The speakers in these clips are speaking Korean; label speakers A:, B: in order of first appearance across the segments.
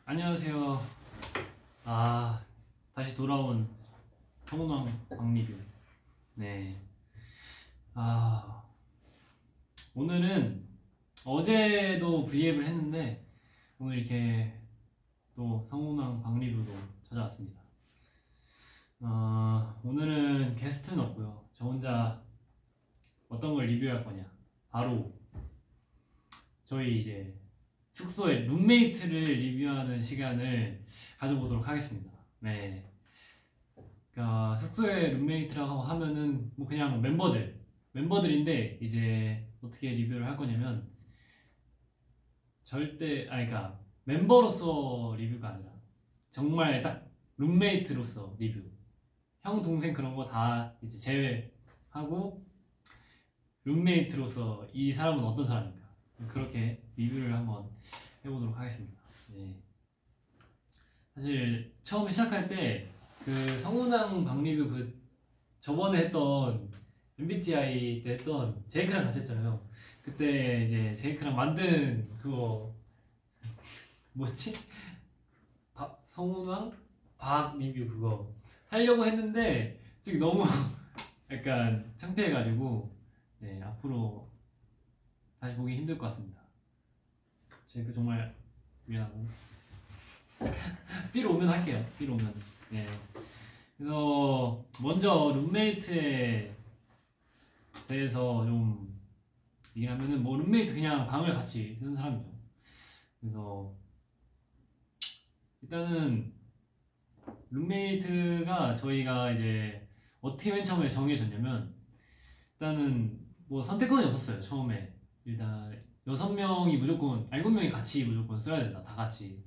A: 안녕하세요. 다시 돌아온 성운왕 박리뷰. 네. 오늘은 어제도 V앱을 했는데 오늘 이렇게 또 성운왕 박리뷰로 찾아왔습니다. 오늘은 게스트는 없고요. 저 혼자 어떤 걸 리뷰할 거냐. 바로 저희 이제 숙소의 룸메이트를 리뷰하는 시간을 가져보도록 하겠습니다. 네. 그러니까 숙소의 룸메이트라고 하면은 뭐 그냥 멤버들인데 이제 어떻게 리뷰를 할 거냐면 그러니까 멤버로서 리뷰가 아니라 정말 딱 룸메이트로서 리뷰. 형 동생 그런 거 다 이제 제외하고 룸메이트로서 이 사람은 어떤 사람인가 그렇게 리뷰를 한번 해보도록 하겠습니다. 네. 사실 처음에 시작할 때 그 성운왕 박리뷰 저번에 했던 MBTI 때 했던 제이크랑 같이 했잖아요. 그때 이제 제이크랑 만든 그거 뭐지? 성운왕 박 리뷰 그거 하려고 했는데 지금 너무 약간 창피해가지고 네, 앞으로 다시 보기 힘들 것 같습니다. 제이크 정말 미안하고 삐로 오면 할게요. 삐로 오면. 네. 그래서 먼저 룸메이트에 대해서 좀 얘기를 하면은 뭐 룸메이트 그냥 방을 같이 쓰는 사람이죠. 그래서 일단은 룸메이트가 저희가 이제 어떻게 맨 처음에 정해졌냐면 일단은 뭐 선택권이 없었어요. 처음에 일단 6명이 무조건 7명이 같이 무조건 써야 된다. 다 같이.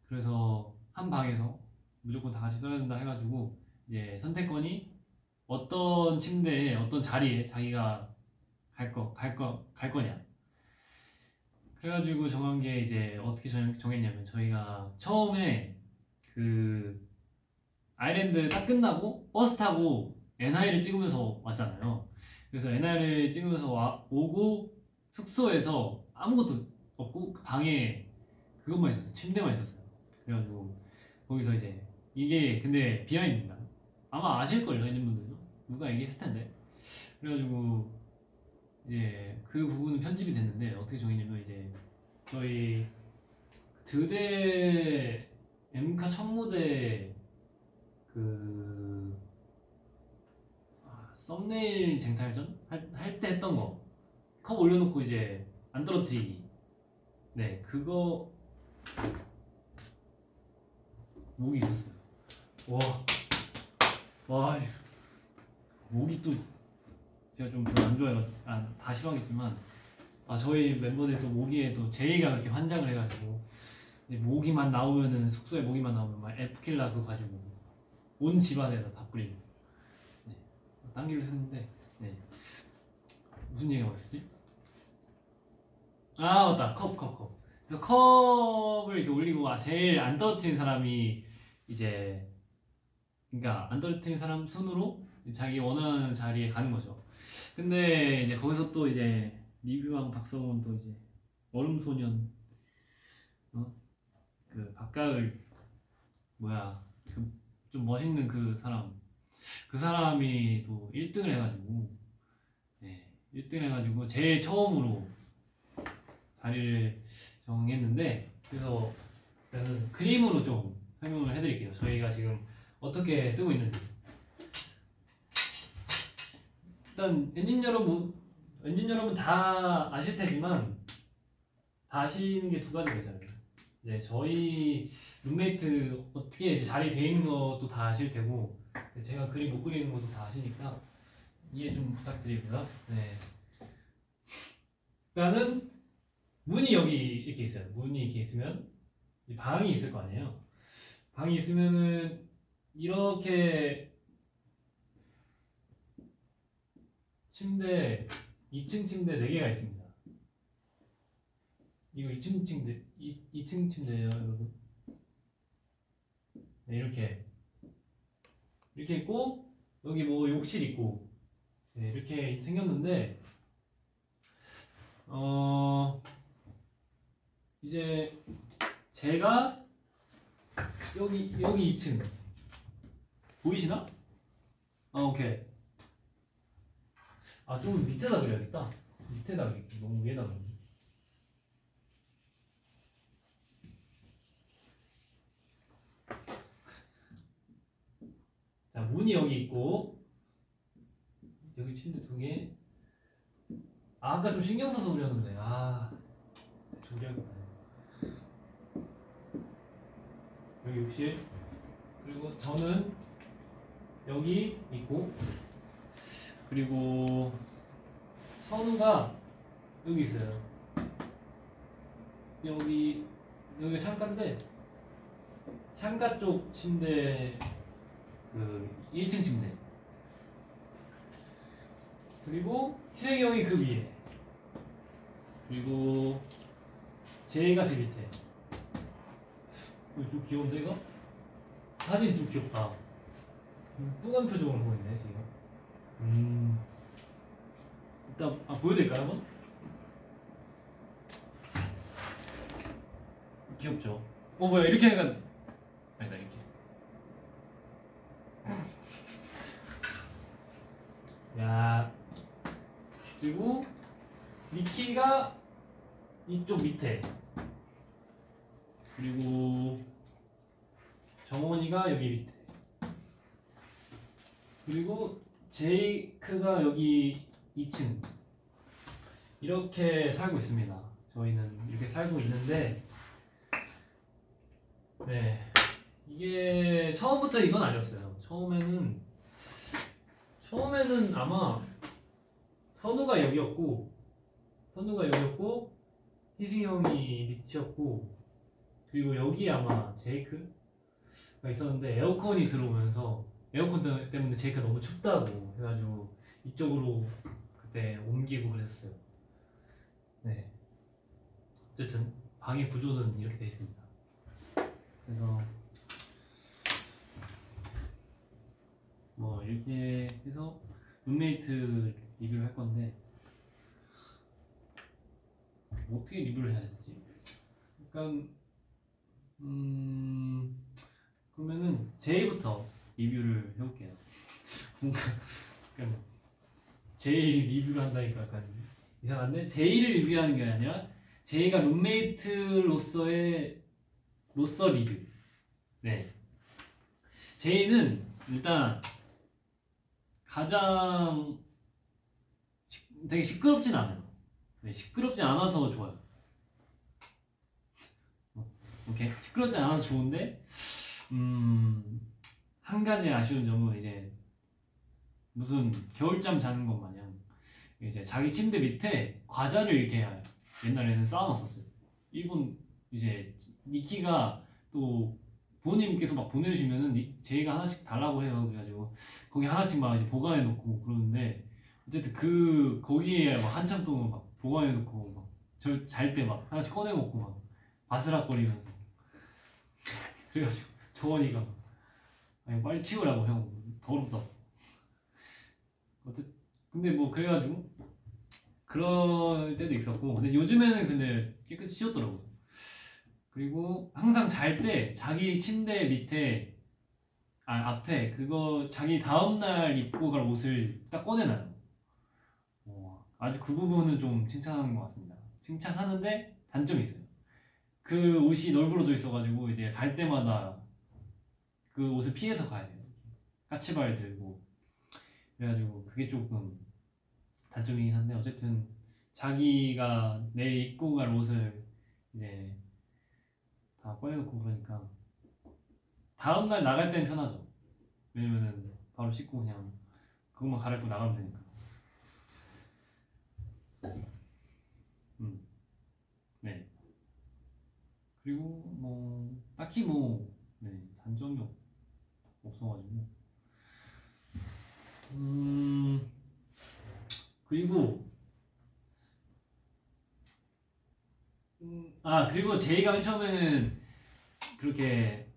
A: 그래서 한 방에서 무조건 다 같이 써야 된다 해가지고 이제 선택권이 어떤 침대에 어떤 자리에 자기가 갈 거냐. 그래가지고 정한 게 이제 어떻게 정했냐면 저희가 처음에 그 아일랜드 딱 끝나고 버스 타고 NI를 찍으면서 왔잖아요. 그래서 NI를 찍으면서 오고 숙소에서 아무것도 없고 그 방에 그것만 있었어요. 침대만 있었어요. 그래가지고 거기서 이제 이게 근데 비하인드입니다. 아마 아실걸요, 엔진분들도 누가 얘기했을 텐데. 그래가지고 이제 그 부분은 편집이 됐는데 어떻게 정했냐면 이제 저희 드대 엠카 첫 무대 그 썸네일 쟁탈전 할 때 했던 거 컵 올려놓고 이제 안 떨어뜨리기. 네, 그거 목이 있었어요. 와, 목이 또 제가 좀 별로 안 좋아해가지고 다 싫어하겠지만 저희 멤버들이 또 모기에 또 제이가 그렇게 환장을 해가지고 이제 모기만 나오면은 숙소에 모기만 나오면 막 에프킬라 그거 가지고 온 집안에다 다 뿌리고 네, 딴 길로 쓰는데 네. 무슨 얘기하고 있었지? 맞다 컵 그래서 컵을 이렇게 올리고 제일 안 떨어뜨린 사람이 이제 그러니까 안 떨어뜨린 사람 순으로 자기 원하는 자리에 가는 거죠. 근데 이제 거기서 또 이제 리뷰왕 박성훈 또 이제 얼음소년 그 박가을 좀 멋있는 그 사람이 또 1등을 해가지고 네, 1등 해가지고 제일 처음으로 자리를 정했는데 그래서 일단은 그림으로 좀 설명을 해드릴게요. 저희가 지금 어떻게 쓰고 있는지. 일단 엔진 여러분 다 아실 테지만 다 아시는 게 두 가지가 있잖아요. 이제 저희 룸메이트 어떻게 이제 자리 돼 있는 것도 다 아실 테고 제가 그림 못 그리는 것도 다 아시니까 이해 좀 부탁드리고요. 네. 일단은 문이 여기 이렇게 있어요. 문이 이렇게 있으면 방이 있을 거 아니에요. 방이 있으면은 이렇게 침대 2층 침대 4개가 있습니다. 이거 2층 침대예요, 여러분. 네, 이렇게 있고 여기 뭐 욕실 있고 네, 이렇게 생겼는데 이제 제가 여기 2층 보이시나? 아 오케이. 아 좀 밑에다 그려야겠다. 밑에다 그릴게. 너무 위에다 그려. 자 문이 여기 있고 여기 침대 2개. 아, 아까 좀 신경 써서 그렸는데 조리하겠다. 여기 욕실. 그리고 저는 여기 있고, 그리고 선우가 여기 있어요. 여기가 창가인데 창가 쪽 침대, 그 1층 침대. 그리고 희생이 형이 그 위에. 그리고 제이가 제 밑에. 좀 귀여운데 이거? 사진이 좀 귀엽다. 뚱한 표정을 보이네 지금. 일단 보여드릴까요 한번? 귀엽죠? 뭐야 이렇게 하니까 아니다 이렇게. 야 그리고 미키가 이쪽 밑에. 그리고 정원이가 여기 밑에. 그리고 제이크가 여기 2층. 이렇게 살고 있습니다. 저희는 이렇게 살고 있는데, 네, 이게 처음부터 이건 아니었어요. 처음에는 아마 선우가 여기였고 희승이 형이 밑이었고, 그리고 여기 아마 제이크가 있었는데 에어컨이 들어오면서 에어컨 때문에 제이크가 너무 춥다고 해가지고 이쪽으로 그때 옮기고 그랬어요. 네. 어쨌든 방의 구조는 이렇게 되어 있습니다. 그래서 뭐 이렇게 해서 룸메이트 리뷰를 할 건데, 어떻게 리뷰를 해야 되지? 약간 그러면은 제이부터 리뷰를 해볼게요. 뭔가 약간 제이 리뷰를 한다니까 약간 이상한데, 제이를 리뷰하는 게 아니라 제이가 룸메이트로서의 리뷰. 네. 제이는 일단 가장 되게 시끄럽진 않아요. 네, 시끄럽지 않아서 좋아요. 오케이. 시끄럽지 않아서 좋은데, 한 가지 아쉬운 점은 이제 무슨 겨울잠 자는 것 마냥 이제 자기 침대 밑에 과자를 이렇게 옛날에는 쌓아놨었어요. 일본 이제 니키가 또 부모님께서 막 보내주시면은 제이가 하나씩 달라고 해요. 그래가지고 거기 하나씩 막 이제 보관해 놓고 그러는데, 어쨌든 거기에 막 한참 동안 막 보관해 놓고 막 저 잘 때 막 하나씩 꺼내 먹고 막 바스락거리면서. 그래가지고 정원이가 막, 아니 빨리 치우라고 형 더럽다. 근데 뭐 그래가지고 그럴 때도 있었고, 근데 요즘에는 근데 깨끗이 치웠더라고요. 그리고 항상 잘 때 자기 침대 밑에 앞에 그거 자기 다음날 입고 갈 옷을 딱 꺼내놔요. 아주 그 부분은 좀 칭찬하는 것 같습니다. 칭찬하는데 단점이 있어요. 그 옷이 널브러져 있어가지고 이제 갈 때마다 그 옷을 피해서 가야 돼요. 까치발 들고. 그래가지고 그게 조금 단점이긴 한데, 어쨌든 자기가 내일 입고 갈 옷을 이제 다 꺼내놓고 그러니까 다음날 나갈 땐 편하죠. 왜냐면은 바로 씻고 그냥 그것만 갈아입고 나가면 되니까. 네. 그리고 뭐 딱히 네, 단점이 없어가지고. 그리고 그리고 제이가 맨 처음에는 그렇게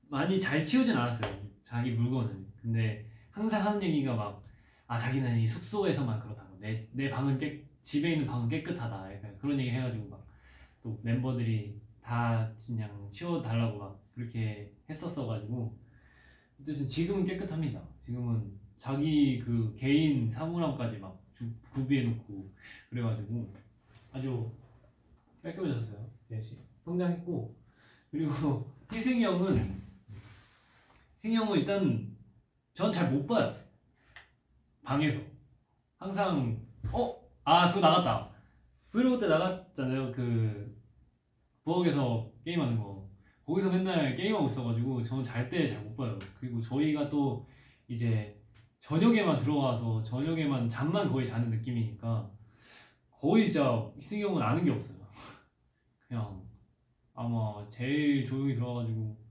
A: 많이 잘 치우진 않았어요, 자기 물건은. 근데 항상 하는 얘기가 막, 자기는 이 숙소에서만 그렇다고, 내 방은 집에 있는 방은 깨끗하다, 약간 그런 얘기 해가지고 막 또 멤버들이 다 다 그냥 치워달라고 막 그렇게 했었어가지고 어쨌든 지금은 깨끗합니다. 지금은 자기 그 개인 사물함까지 막 구비해놓고 그래가지고 아주 깔끔해졌어요. 대신 성장했고 그리고 희승이 형은 일단 전 잘 못 봐요. 방에서 항상 그거 나갔다. 브이로그 때 나갔잖아요. 그 부엌에서 게임하는 거. 거기서 맨날 게임하고 있어가지고 저는 잘 때 잘 못 봐요. 그리고 저희가 또 이제 저녁에만 들어가서 저녁에만 잠만 거의 자는 느낌이니까 거의 진짜 희승이 형은 아는 게 없어요. 그냥 아마 제일 조용히 들어가가지고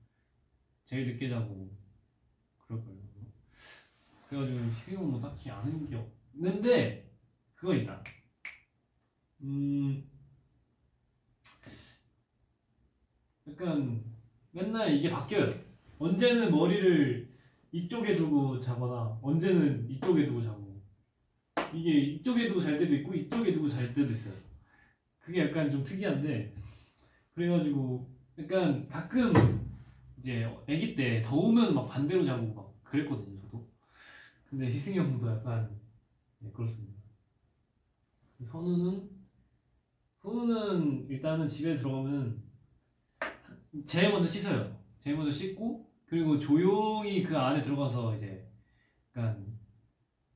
A: 제일 늦게 자고 그럴 거예요. 그래가지고 희승이 형은 뭐 딱히 아는 게 없는데 그거 있다. 약간 맨날 이게 바뀌어요. 언제는 머리를 이쪽에 두고 자거나 언제는 이쪽에 두고 자고 이게 이쪽에 두고 잘 때도 있고 이쪽에 두고 잘 때도 있어요. 그게 약간 좀 특이한데 그래가지고 약간 가끔 이제 아기 때 더우면 막 반대로 자고 막 그랬거든요 저도. 근데 희승이 형도 약간 네, 그렇습니다. 선우는 일단은 집에 들어가면 제일 먼저 씻어요. 제일 먼저 씻고 그리고 조용히 그 안에 들어가서 이제 약간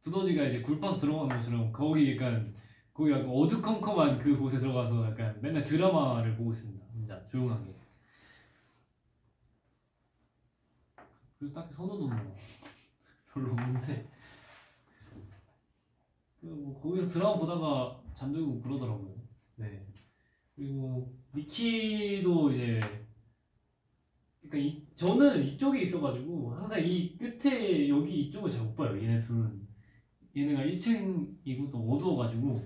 A: 두더지가 이제 굴 파서 들어가는 것처럼 거기 약간 어두컴컴한 그 곳에 들어가서 약간 맨날 드라마를 보고 있습니다. 진짜 조용하게. 그래서 딱히 선호도 뭐 별로 없는데 뭐 거기서 드라마 보다가 잠들고 그러더라고요. 네. 그리고 니키도 이제 그러니까 저는 이쪽에 있어가지고 항상 이 끝에 여기 이쪽을 잘 못 봐요. 얘네 둘은 얘네가 1층이고 또 어두워가지고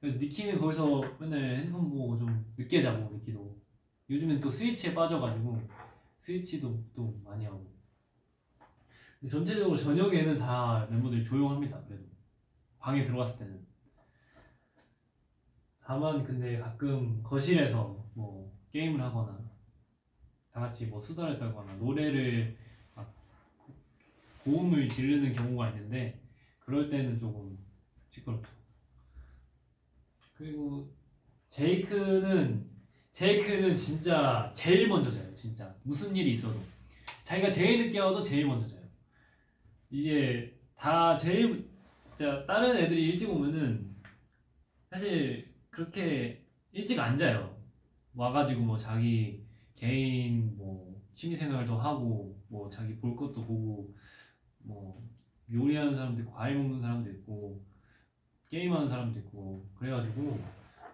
A: 그래서 니키는 거기서 맨날 핸드폰 보고 좀 늦게 자고 니키도 요즘엔 또 스위치에 빠져가지고 스위치도 또 많이 하고 근데 전체적으로 저녁에는 다 멤버들이 조용합니다. 그래도 방에 들어갔을 때는 다만 근데 가끔 거실에서 뭐 게임을 하거나 다 같이 뭐 수다를 떨거나 노래를 막 고음을 지르는 경우가 있는데 그럴 때는 조금 시끄럽죠. 그리고 제이크는 진짜 제일 먼저 자요. 진짜 무슨 일이 있어도 자기가 제일 늦게 와도 제일 먼저 자요. 이제 다 제일 진짜 다른 애들이 일찍 오면은 사실 그렇게 일찍 안 자요. 와가지고 뭐 자기 개인 뭐 취미생활도 하고 뭐 자기 볼 것도 보고 뭐 요리하는 사람도 있고 과일 먹는 사람도 있고 게임하는 사람도 있고 그래가지고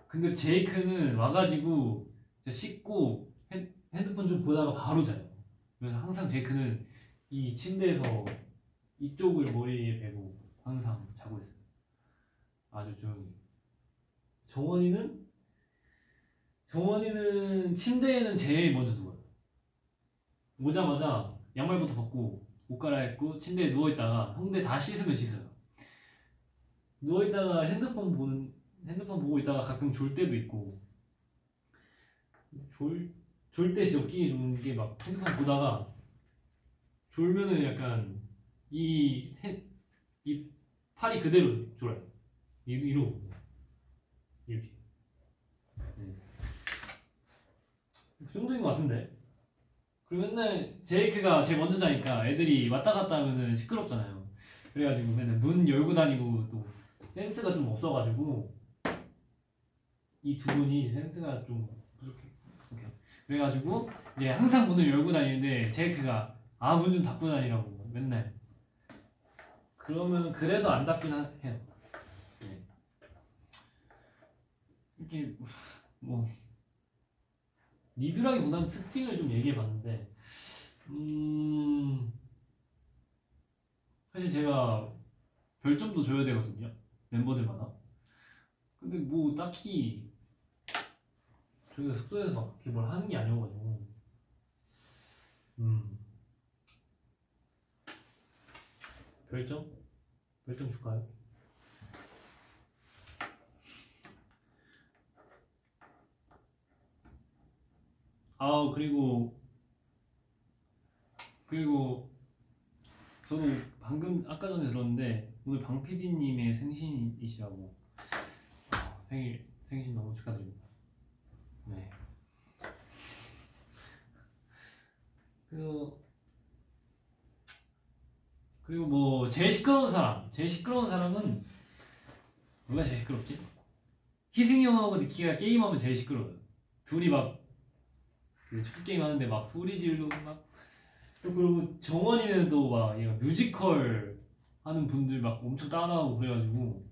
A: 근데 제이크는 와가지고 씻고 핸드폰 좀 보다가 바로 자요. 그래서 항상 제이크는 이 침대에서 이쪽을 머리에 대고 항상 자고 있어요. 아주 조용히. 정원이는 침대에는 제일 먼저 누워요. 오자마자 양말부터 벗고 옷 갈아입고 침대에 누워있다가 형대 다 씻으면 씻어요. 누워있다가 핸드폰 보고 있다가 가끔 졸 때도 있고 졸 때 진짜 웃기게 좋은 게 막 핸드폰 보다가 졸면은 약간 이 팔이 그대로 졸아요. 이러고 이렇게. 네. 그 정도인 것 같은데. 그리고 맨날 제이크가 제일 먼저 자니까 애들이 왔다 갔다 하면은 시끄럽잖아요. 그래가지고 맨날 문 열고 다니고 또 센스가 좀 없어가지고 이 두 분이 센스가 좀 부족해. 그래가지고 이제 항상 문을 열고 다니는데 제이크가 문 좀 닫고 다니라고 맨날. 그러면 그래도 안 닫긴 해요. 네. 이렇게 뭐 리뷰라기보다는 특징을 좀 얘기해봤는데 사실 제가 별점도 줘야 되거든요. 멤버들마다. 근데 뭐 딱히 저희가 숙소에서 막 이렇게 뭘 하는 게 아니어가지고 별점? 별점 줄까요? 그리고 저도 방금 아까 전에 들었는데 오늘 방 PD님의 생신이시라고. 생신 너무 축하드립니다. 네. 그리고 뭐 제일 시끄러운 사람은 누가 제일 시끄럽지? 희승이 형하고 니키가 게임하면 제일 시끄러워요. 둘이 막 그 축구 게임 하는데 막 소리 지르고 막. 또 그리고 정원이는 또 막 얘가 뮤지컬 하는 분들 막 엄청 따라하고 그래가지고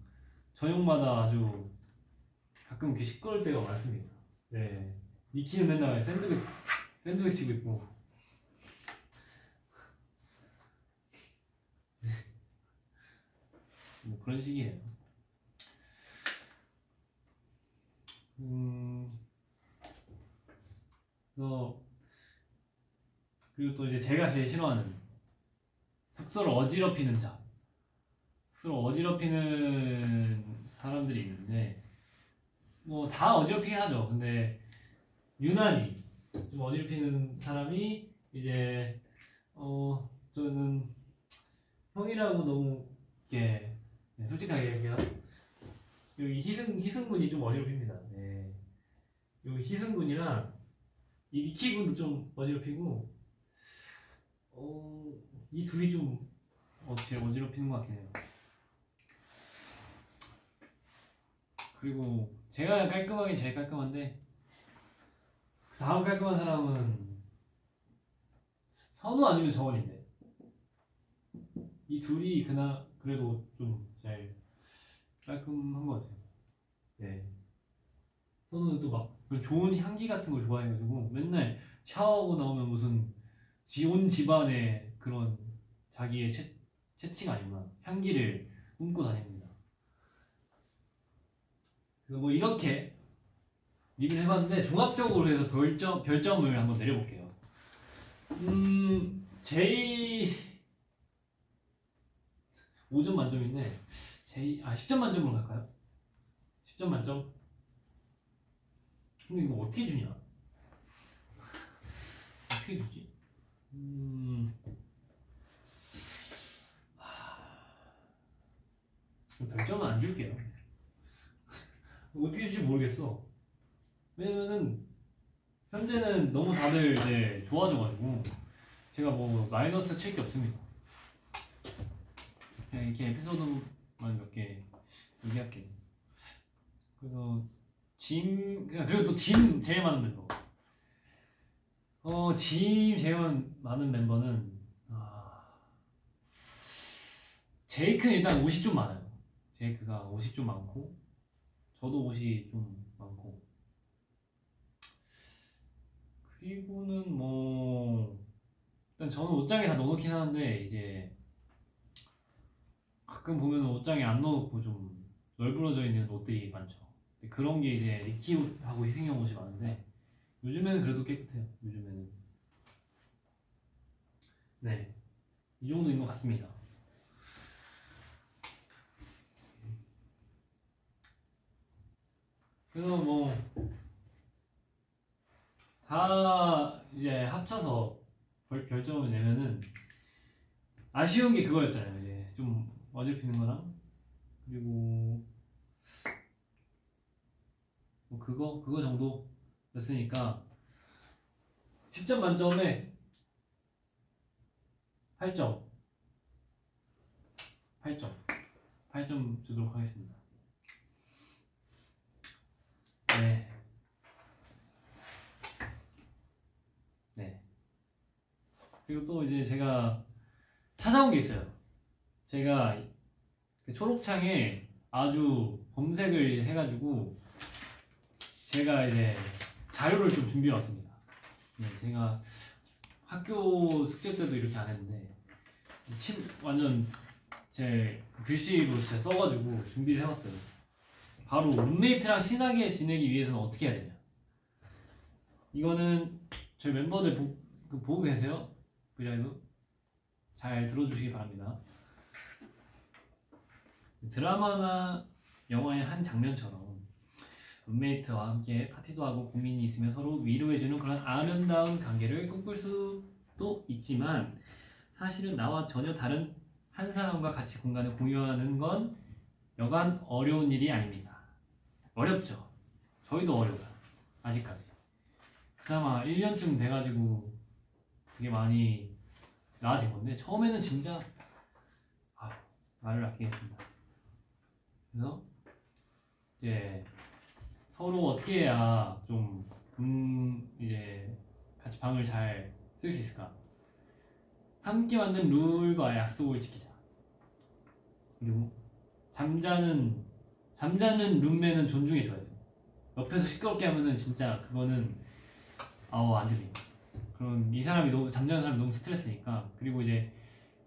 A: 저녁마다 아주 가끔 이렇게 시끄러울 때가 많습니다. 네. 니키는 맨날 샌드백 치고 있고. 뭐 그런 식이에요. 그리고 또 이제 제가 제일 싫어하는 숙소를 어지럽히는 사람들이 있는데 뭐 다 어지럽히긴 하죠. 근데 유난히 좀 어지럽히는 사람이 이제 저는 형이라고 너무 이렇게 솔직하게 얘기해요. 여기 희승군이 좀 어지럽힙니다. 네. 여기 희승군이랑 이 니키군도 좀 어지럽히고 이 둘이 좀 제일 어지럽히는 것 같긴 해요. 그리고 제가 깔끔하긴 제일 깔끔한데 그 다음 깔끔한 사람은 선우 아니면 정원인데 이 둘이 그래도 좀 제일 깔끔한 것 같아요. 네. 선우는 또 막 좋은 향기 같은 걸 좋아해가지고 맨날 샤워하고 나오면 무슨 온 집안의 그런 자기의 채취가 아니구나 향기를 뿜고 다닙니다. 그래서 뭐 이렇게 리뷰를 해봤는데 종합적으로 해서 별점을 한번 내려볼게요. 제이 5점 만점인데 10점 만점으로 갈까요? 10점 만점? 근데 이거 어떻게 주냐? 어떻게 주지? 별점은 안 줄게요. 어떻게 줄지 모르겠어. 왜냐면은 현재는 너무 다들 이제 좋아져가지고 제가 뭐 마이너스 칠 게 없습니다. 그냥 이렇게 에피소드만 몇 개 얘기할게요. 그래서 그리고 또 짐 제일 많은 멤버. 짐 제일 많은 멤버는 제이크는 일단 옷이 좀 많아요. 제이크가 옷이 좀 많고 저도 옷이 좀 많고 그리고는 뭐 일단 저는 옷장에 다 넣어놓긴 하는데 이제 가끔 보면 옷장에 안 넣어놓고 좀 널브러져 있는 옷들이 많죠. 그런 게 이제 리키 옷하고 희승이 형 옷이 많은데 요즘에는 그래도 깨끗해요. 요즘에는 네, 이 정도인 것 같습니다. 그래서 뭐 다 이제 합쳐서 별점을 내면은 아쉬운 게 그거였잖아요. 이제 좀 어지럽히는 거랑 그리고 뭐 그거 정도였으니까 10점 만점에 8점 8점 주도록 하겠습니다. 네. 그리고 또 이제 제가 찾아온 게 있어요. 제가 그 초록창에 아주 검색을 해가지고 제가 이제 자료를 좀 준비해 왔습니다. 네, 제가 학교 숙제 때도 이렇게 안 했는데 완전 제 글씨로 진짜 써가지고 준비를 해왔어요. 바로 룸메이트랑 친하게 지내기 위해서는 어떻게 해야 되냐. 이거는 저희 멤버들 보고 계세요? 브이라이브 잘 들어주시기 바랍니다. 드라마나 영화의 한 장면처럼 룸메이트와 함께 파티도 하고 고민이 있으면 서로 위로해주는 그런 아름다운 관계를 꿈꿀 수도 있지만 사실은 나와 전혀 다른 한 사람과 같이 공간을 공유하는 건 여간 어려운 일이 아닙니다. 어렵죠. 저희도 어려워요. 아직까지. 그나마 1년쯤 돼가지고 되게 많이 나아진 건데 처음에는 진짜 말을 아끼겠습니다. 그래서 이제 서로 어떻게 해야 좀 이제 같이 방을 잘 쓸 수 있을까? 함께 만든 룰과 약속을 지키자. 그리고 잠자는 룸메는 존중해줘야 돼요. 옆에서 시끄럽게 하면은 진짜 그거는 안 들립니다. 그럼 이 사람이 잠자는 사람이 너무 스트레스니까. 그리고 이제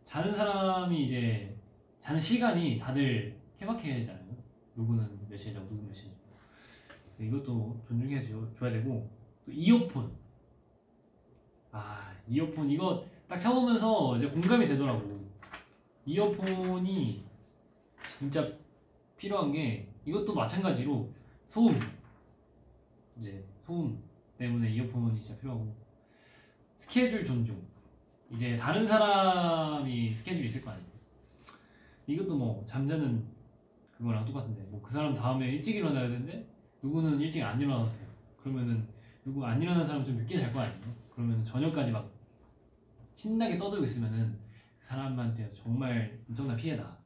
A: 자는 사람이 이제 자는 시간이 다들 케바케잖아요. 누구는 몇 시에 자고 누구는 몇 시에 자고. 이것도 존중해줘야 되고. 또 이어폰. 이어폰 이거 딱 참으면서 이제 공감이 되더라고. 이어폰이 진짜 필요한 게 이것도 마찬가지로 소음 때문에 이어폰이 진짜 필요하고 스케줄 존중. 이제 다른 사람이 스케줄이 있을 거 아니에요. 이것도 뭐 잠자는 그거랑 똑같은데 뭐 그 사람 다음에 일찍 일어나야 되는데 누구는 일찍 안 일어나도 돼요. 그러면은 누구 안 일어난 사람 좀 늦게 잘 거 아니에요. 그러면은 저녁까지 막 신나게 떠들고 있으면은 그 사람한테 정말 엄청난 피해다.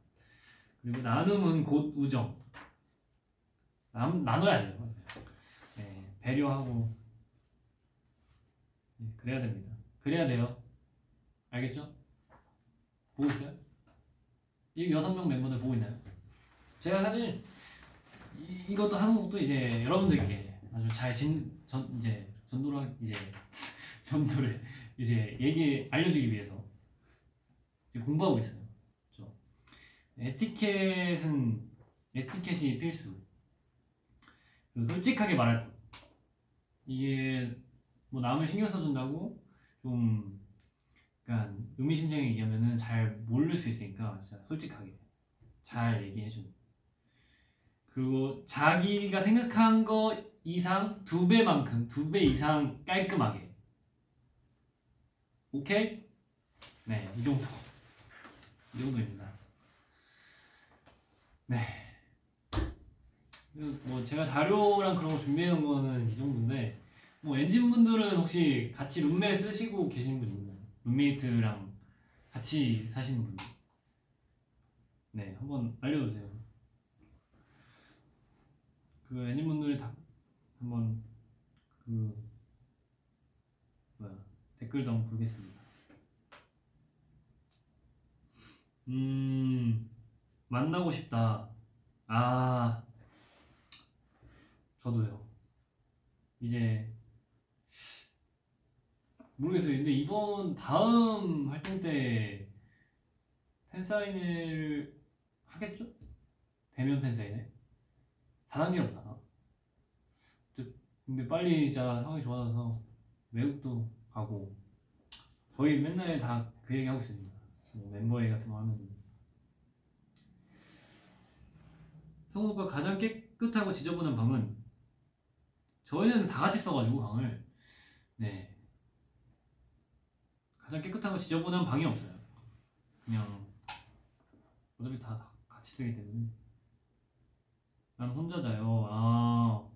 A: 그리고 나눔은 곧 우정. 나눠야 돼요. 네, 배려하고 그래야 됩니다. 그래야 돼요. 알겠죠? 보고 있어요? 이 6명 멤버들 보고 있나요? 제가 사실 이것도 하는 것도 이제 여러분들께 아주 잘 전도를 이제 알려주기 위해서 이제 공부하고 있어요. 그렇죠? 에티켓이 필수. 그리고 솔직하게 말할 것. 이게 뭐 남을 신경 써준다고 좀 약간 의미심장하게 얘기하면은 잘 모를 수 있으니까 진짜 솔직하게 잘 얘기해주는. 그리고 자기가 생각한 거 이상 2배 이상 깔끔하게. 오케이? 네, 이 정도입니다. 네. 뭐 제가 자료랑 그런 거 준비해 놓은 거는 이 정도인데 뭐 엔진분들은 혹시 같이 룸메 쓰시고 계시는 분 있나요? 룸메이트랑 같이 사시는 분들. 네, 한번 알려주세요. 그 엔진분들이 다 한번 댓글도 한번 보겠습니다. 만나고 싶다. 저도요. 이제 모르겠어요. 근데 다음 활동 때 팬사인회를 하겠죠? 대면 팬사인회? 4단계로 못하나? 근데 빨리 진짜 상황이 좋아져서 외국도 가고 저희 맨날 다 그 얘기 하고 있습니다. 뭐 멤버회의 같은 거 하면 성우 오빠 가장 깨끗하고 지저분한 방은 저희는 다 같이 써가지고 방을 가장 깨끗하고 지저분한 방이 없어요. 그냥 어차피 다 같이 쓰기 때문에. 난 혼자 자요.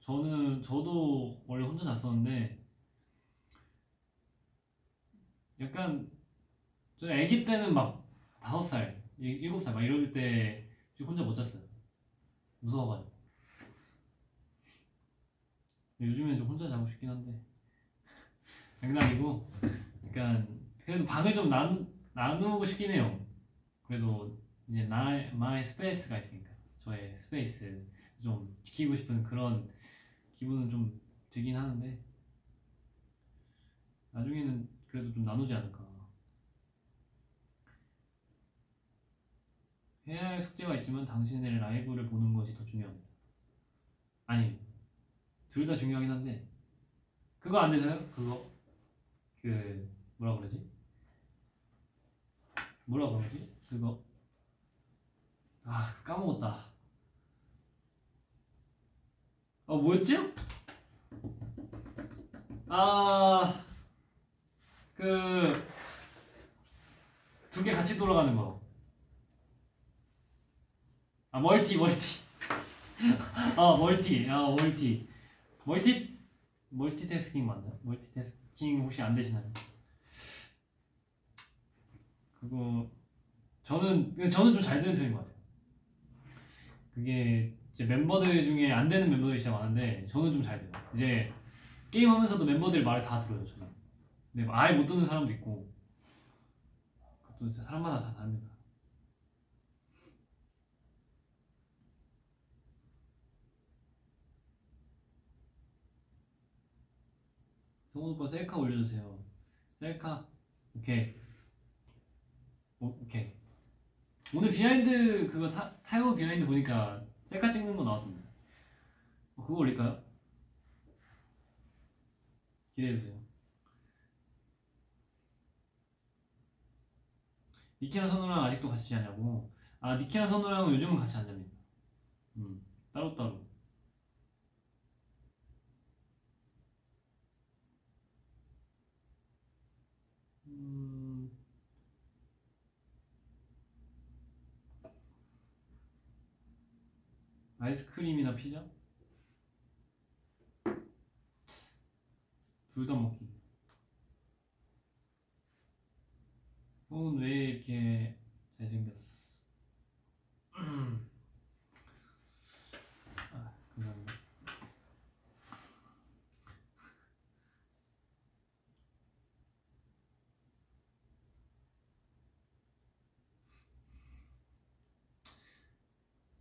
A: 저도 원래 혼자 잤었는데 약간 저 아기 때는 막 5살, 7살 막 이럴 때 혼자 못 잤어요. 무서워가지고. 요즘엔 좀 혼자 자고 싶긴 한데 장난이고 약간 그래도 방을 좀 나누고 싶긴 해요. 그래도 이제 마의 스페이스가 있으니까 저의 스페이스 좀 지키고 싶은 그런 기분은 좀 들긴 하는데 나중에는 그래도 좀 나누지 않을까. 해야 할 숙제가 있지만 당신의 라이브를 보는 것이 더 중요합니다. 아니, 둘 다 중요하긴 한데 그거 안 되세요? 그거 뭐라 그러지? 그거 까먹었다. 뭐였지? 두 개 같이 돌아가는 거. 멀티. 멀티태스킹 맞나? 멀티태스킹 혹시 안 되시나요? 그거 저는 좀 잘 되는 편인 것 같아요. 그게 이제 멤버들 중에 안 되는 멤버들이 진짜 많은데 저는 좀 잘 돼요. 이제 게임하면서도 멤버들 말을 다 들어요 저는. 근데 아예 못 듣는 사람도 있고 그것도 진짜 사람마다 다 다릅니다. 성훈 오빠 셀카 올려주세요. 셀카 오케이. 오케이. 오늘 비하인드 그거 타이어 비하인드 보니까 셀카 찍는 거 나왔던데. 그거 올릴까요? 기대해주세요. 니키랑 선우랑 아직도 같이 자냐고. 니키랑 선우랑은 요즘은 같이 안 잡니다. 따로따로. 아이스크림이나 피자? 둘 다 먹기. 형은 왜 이렇게 잘생겼어? 감사합니다.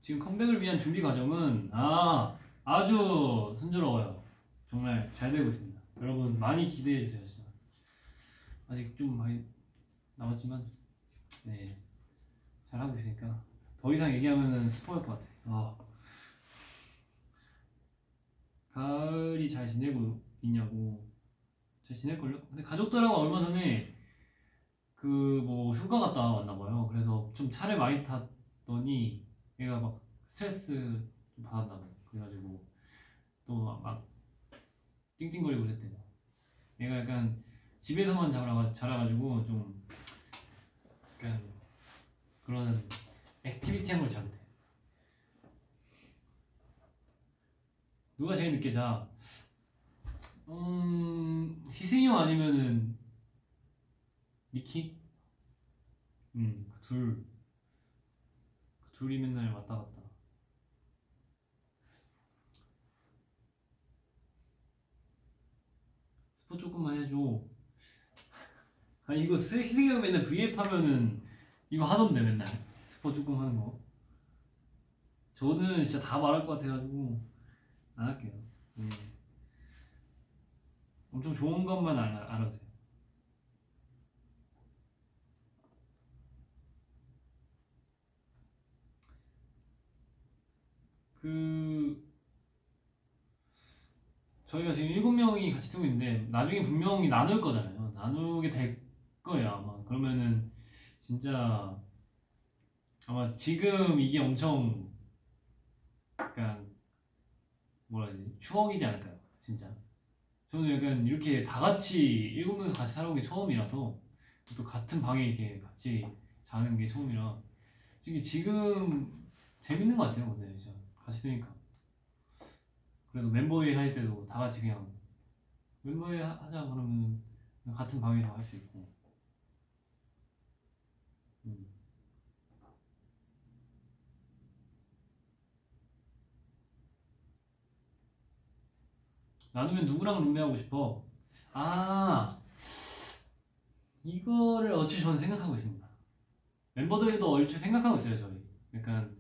A: 지금 컴백을 위한 준비 과정은 아주 순조로워요. 정말 잘 되고 있습니다. 여러분 많이 기대해 주세요. 진짜. 아직 좀 많이 남았지만 네 잘하고 있으니까 더 이상 얘기하면은 스포일 것 같아. 가을이 잘 지내고 있냐고. 잘 지낼걸요? 근데 가족들하고 얼마 전에 그 뭐 휴가 갔다 왔나 봐요. 그래서 좀 차를 많이 탔더니 얘가 막 스트레스 좀 받았나 봐요. 그래가지고 또 막 찡찡거리고 그랬대요. 얘가 약간 집에서만 자라가지고 좀 약간 그런 액티비티한 걸 잘못해. 누가 제일 늦게 자? 희승이 형 아니면은 니키? 그 둘이 맨날 왔다 갔다. 스포 조금만 해줘. 이거 희승이 형 맨날 V앱 하면은 이거 하던데 맨날 스포 조금 하는 거. 저는 진짜 다 말할 것 같아가지고 안 할게요. 엄청 좋은 것만 알아주세요. 저희가 지금 7명이 같이 쓰고 있는데 나중에 분명히 나눌 거잖아요. 나누게 될 거예요 아마. 그러면은 진짜 아마 지금 이게 엄청 약간 뭐라 해야 되지? 추억이지 않을까요? 진짜. 저는 약간 이렇게 다 같이 7명이서 같이 살아본 게 처음이라서 또 같은 방에 이렇게 같이 자는 게 처음이라 지금 재밌는 것 같아요. 근데 진짜 같이 쓰니까. 그래도 멤버회의 할 때도 다 같이 그냥 멤버회의 하자 그러면 같은 방에서 할 수 있고. 나누면 누구랑 룸메하고 싶어? 이거를 얼추 저는 생각하고 있습니다. 멤버들도 얼추 생각하고 있어요. 저희 약간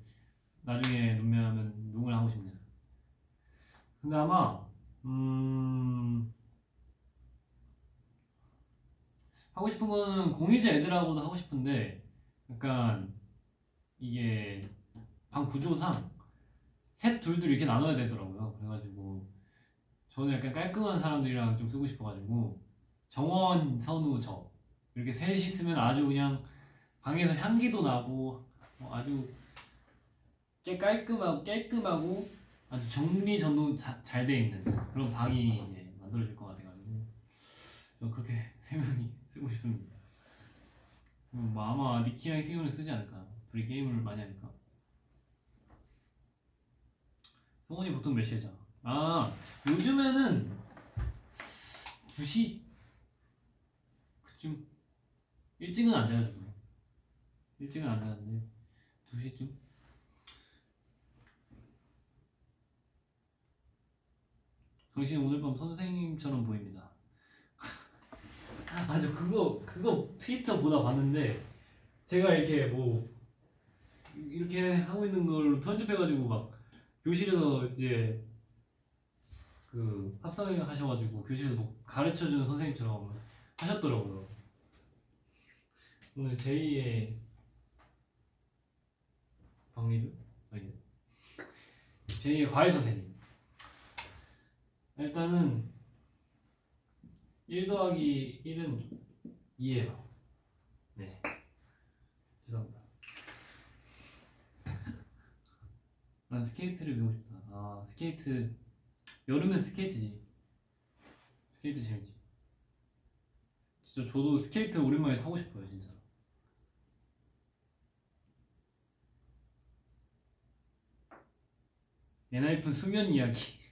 A: 나중에 룸메하면 누구랑 하고 싶냐. 근데 아마 하고 싶은 거는 공유제 애들하고도 하고 싶은데 약간 이게 방 구조상 셋 둘둘 이렇게 나눠야 되더라고요. 그래가지고 저는 약간 깔끔한 사람들이랑 좀 쓰고 싶어가지고 정원, 선우, 저 이렇게 셋이 쓰면 아주 그냥 방에서 향기도 나고 아주 깔끔하고 아주 정리정돈 잘 돼 있는 그런 방이 이제 만들어질 것 같아가지고 저 그렇게 세 명이 쓰고 싶습니다. 뭐 아마 니키랑 승현을 쓰지 않을까. 둘이 게임을 많이 하니까. 성훈이 보통 몇 시에 자? 아 요즘에는 2시 그쯤. 일찍은 안 자요. 일찍은 안 자는데 2시쯤. 당신 오늘 밤 선생님처럼 보입니다. 아, 저 그거 트위터 보다 봤는데 제가 이렇게 뭐 이렇게 하고 있는 걸 편집해가지고 막 교실에서 이제 그 합성을 하셔가지고 교실에서 뭐 가르쳐주는 선생님처럼 하셨더라고요. 오늘 제2의 박리뷰? 아니 제2의 과외 선생님. 일단은 1 더하기 1은 2예요. 네. 죄송합니다. 난 스케이트를 배우고 싶다. 아 스케이트 여름엔 스케이트지. 스케이트 재밌지. 진짜 저도 스케이트 오랜만에 타고 싶어요 진짜. 엔하이픈 수면 이야기.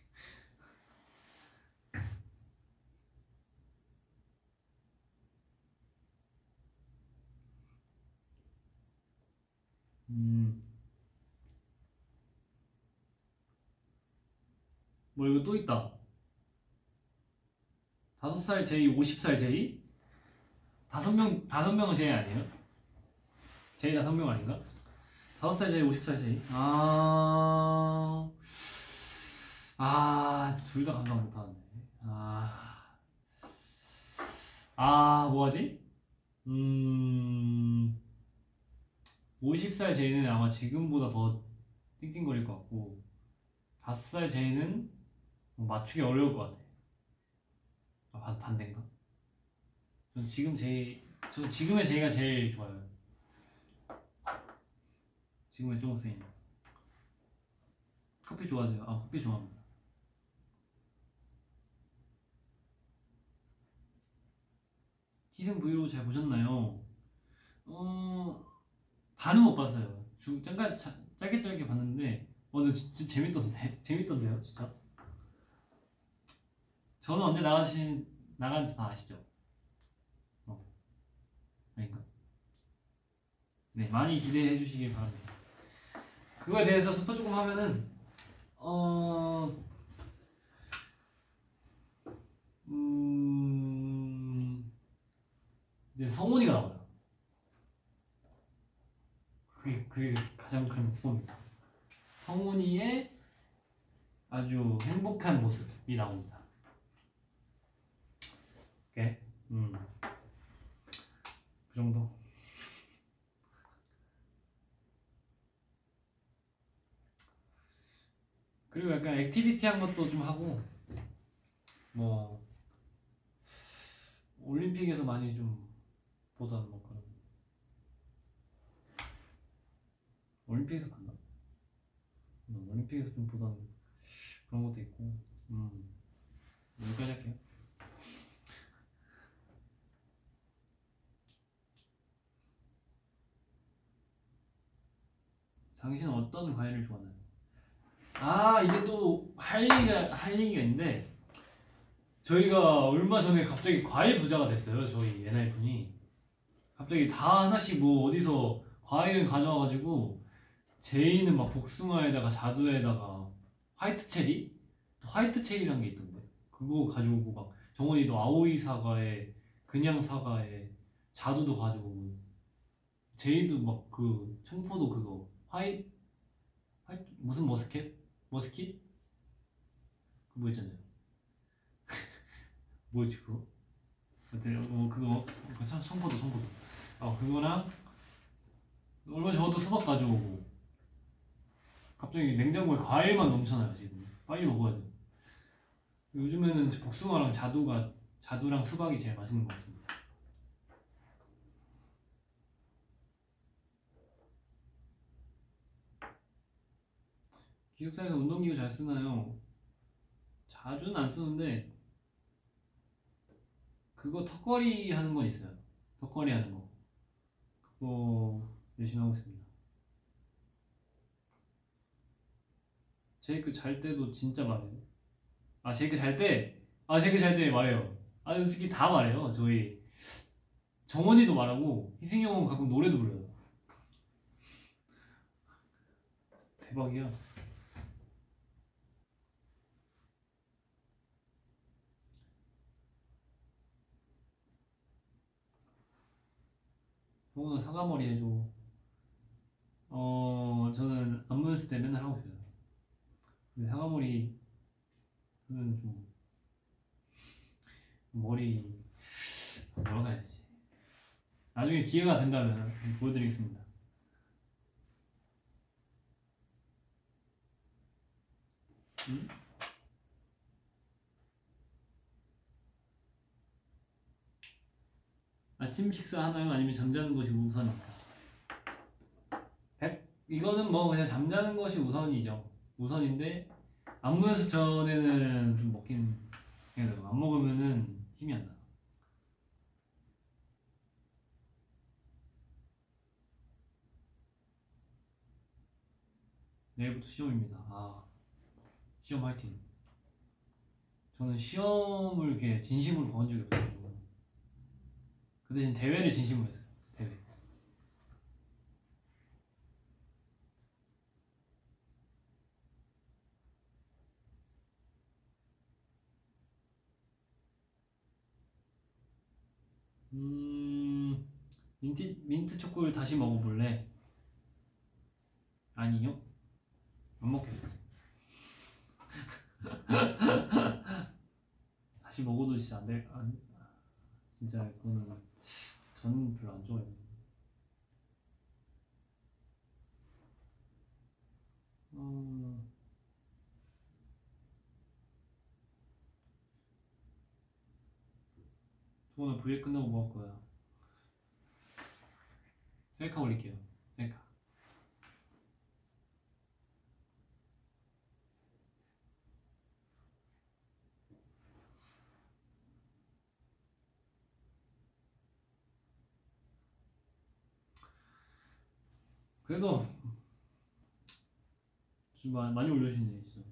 A: 뭐 이거 또 있다. 5살 제이, 50살 제이? 5명은 제이 아니에요? 제이 5명 아닌가? 5살 제이, 50살 제이? 둘 다 감당 못하는데. 뭐하지? 50살 제이는 아마 지금보다 더 찡찡거릴 것 같고 5살 제이는 맞추기 어려울 것 같아. 반대인가? 전 지금의 제이가 제일 좋아요. 지금의 쫑쌤. 커피 좋아하세요? 커피 좋아합니다. 희생 브이로그 잘 보셨나요? 다는 못 봤어요. 잠깐 짧게 봤는데 근데 진짜 재밌던데요 진짜. 저는 언제 나간지 다 아시죠? 아닌가? 네, 많이 기대해 주시길 바랍니다. 그거에 대해서 스포 조금 하면은 이제 성훈이가 나와요. 그게 가장 큰 스포입니다. 성훈이의 아주 행복한 모습이 나옵니다. 오케이. 그 정도. 그리고 약간 액티비티한 것도 좀 하고 뭐 올림픽에서 많이 좀 보던 뭐 그런. 올림픽에서 봤나? 올림픽에서 좀 보던 그런 것도 있고. 여기까지 할게요. 당신은 어떤 과일을 좋아하나요? 이게 또 할 얘기가 있는데 저희가 얼마 전에 갑자기 과일 부자가 됐어요. 저희 엔하이픈이 갑자기 다 하나씩 뭐 어디서 과일을 가져와가지고 제이는 막 복숭아에다가 자두에다가 화이트 체리란 게 있던데 그거 가지고 오고 막 정원이도 아오이 사과에 그냥 사과에 자두도 가져오고 제이도 막 그 청포도 그거 화이트 무슨 머스킷? 그거 있잖아요. 뭐였지 그거? 하여튼 그거 청포도. 그거랑 얼마 전에도 수박 가져오고 갑자기 냉장고에 과일만 넘쳐나요 지금. 빨리 먹어야 돼. 요즘에는 복숭아랑 자두랑 수박이 제일 맛있는 것 같습니다. 기숙사에서 운동기구 잘 쓰나요? 자주는 안 쓰는데 그거 턱걸이 하는 건 있어요. 턱걸이 하는 거 그거 열심히 하고 있습니다. 제이크 잘 때도 진짜 말해요. 아 제이크 잘 때? 아 제이크 잘 때 말해요. 아 솔직히 다 말해요. 저희 정원이도 말하고 희승이 형은 가끔 노래도 불러요. 대박이야. 형은 사과머리 해줘. 저는 안무 연습 때 맨날 하고 있어요. 근데 사과머리 하면 좀 머리 뭐라고 해야지. 나중에 기회가 된다면 보여드리겠습니다. 응? 아침 식사 하나요? 아니면 잠자는 것이 우선인가? 이거는 뭐 그냥 잠자는 것이 우선이죠. 우선인데 안무 연습 전에는 좀 먹긴 해야 돼요. 안 먹으면은 힘이 안 나. 내일부터 시험입니다. 아 시험 화이팅. 저는 시험을 이렇게 진심으로 본 적이 없어요. 그 대신 대회를 진심으로 했어요. 대회. 민트 초코를 다시 먹어볼래? 아니요. 안 먹겠어요. 다시 먹어도 진짜 안 돼. 진짜 그거는 저는 별로 안 좋아해요. 오늘 브이앱 끝나고 뭐 할 거야? 셀카 올릴게요. 셀카. 그래도 좀 많이 올려주시네 진짜.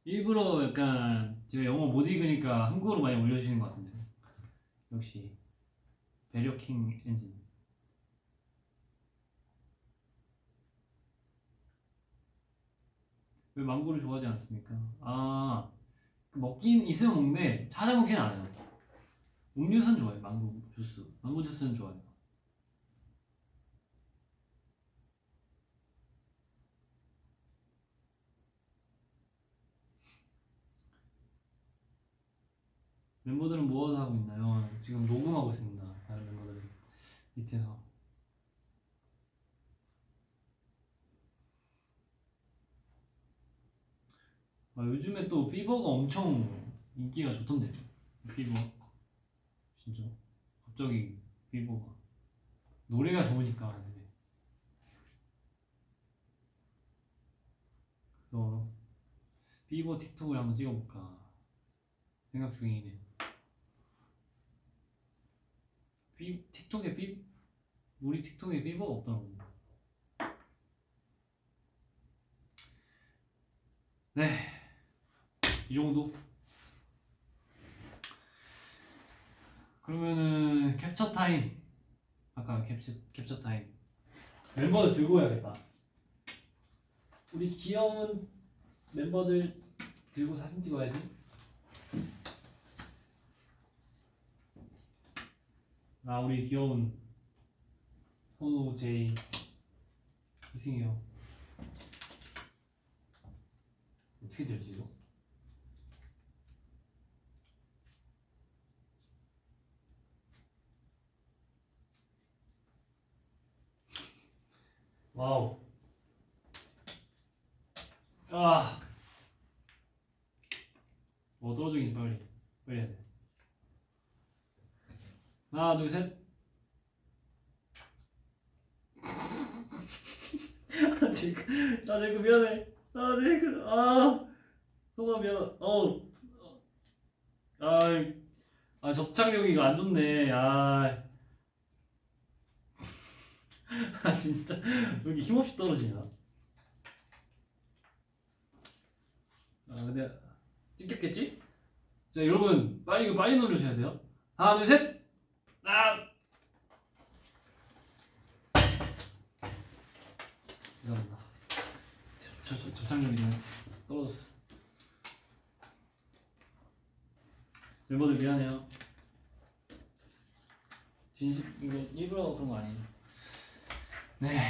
A: 일부러 약간 제가 영어 못 읽으니까 한국어로 많이 올려주시는 것 같은데. 역시 배려킹 엔진. 왜 망고를 좋아하지 않습니까? 그 먹긴 있으면 먹는데 찾아 먹진 않아요. 음료수는 좋아해요. 망고 주스. 망고 주스는 좋아해요. 멤버들은 무엇을 하고 있나요? 지금 녹음하고 있습니다. 다른 멤버들은 밑에서. 요즘에 또 피버가 엄청 인기가 좋던데. 피버 진짜 갑자기 피버가 노래가 좋으니까. 그래서 피버 틱톡을 한번 찍어볼까 생각 중이네. 틱톡에 우리 틱톡에 피버가 없더라고. 네, 이 정도. 그러면은 캡처 타임. 아까 캡처 타임. 멤버들 들고 해야겠다. 우리 귀여운 멤버들 들고 사진 찍어야지. 우리 귀여운 선우, 제이, 희승이 형. 어떻게 들지 이거? 와우. 떨어지긴 빨리 해야 돼. 하나, 둘, 셋. 제이크 미안해. 제이크 성아 미안. 접착력이 이거 안 좋네. 진짜 왜 이렇게 힘없이 떨어지냐. 근데 찍혔겠지? 자 여러분 이거 빨리 누르셔야 돼요. 하나 둘 셋. 죄송합니다. 접착력이 떨어졌어. 멤버들 미안해요. 진심 이거 일부러 그런 거 아니에요. 네.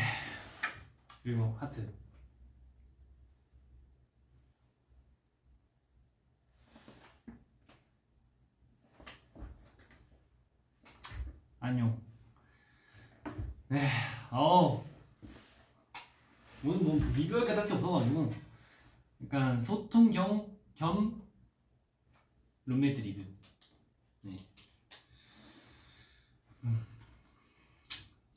A: 그리고 하트. 안녕. 네. 오늘 뭐 리뷰할 게 딱히 없어가지고 약간 소통 겸 룸메이트 리뷰. 네.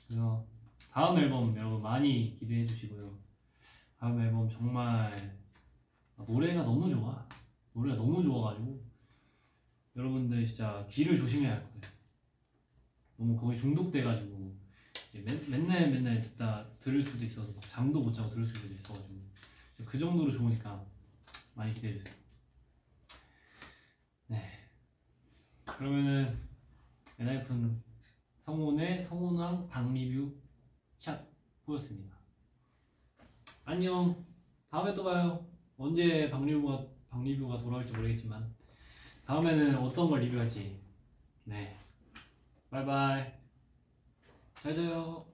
A: 그래서 다음 앨범 여러분 많이 기대해 주시고요. 다음 앨범 정말 노래가 너무 좋아. 노래가 너무 좋아가지고 여러분들 진짜 귀를 조심해야 할 거예요. 너무 거기 중독돼가지고 맨날 듣다 들을 수도 있어서 잠도 못 자고 들을 수도 있어가지고 그 정도로 좋으니까 많이 기대해 주세요. 네. 그러면은 엔하이픈 성훈의 성훈왕 방 리뷰 샷 보였습니다. 안녕. 다음에 또 봐요. 언제 방 리뷰가 돌아올지 모르겠지만 다음에는 어떤 걸 리뷰할지. 네. 바이바이. 잘 자요.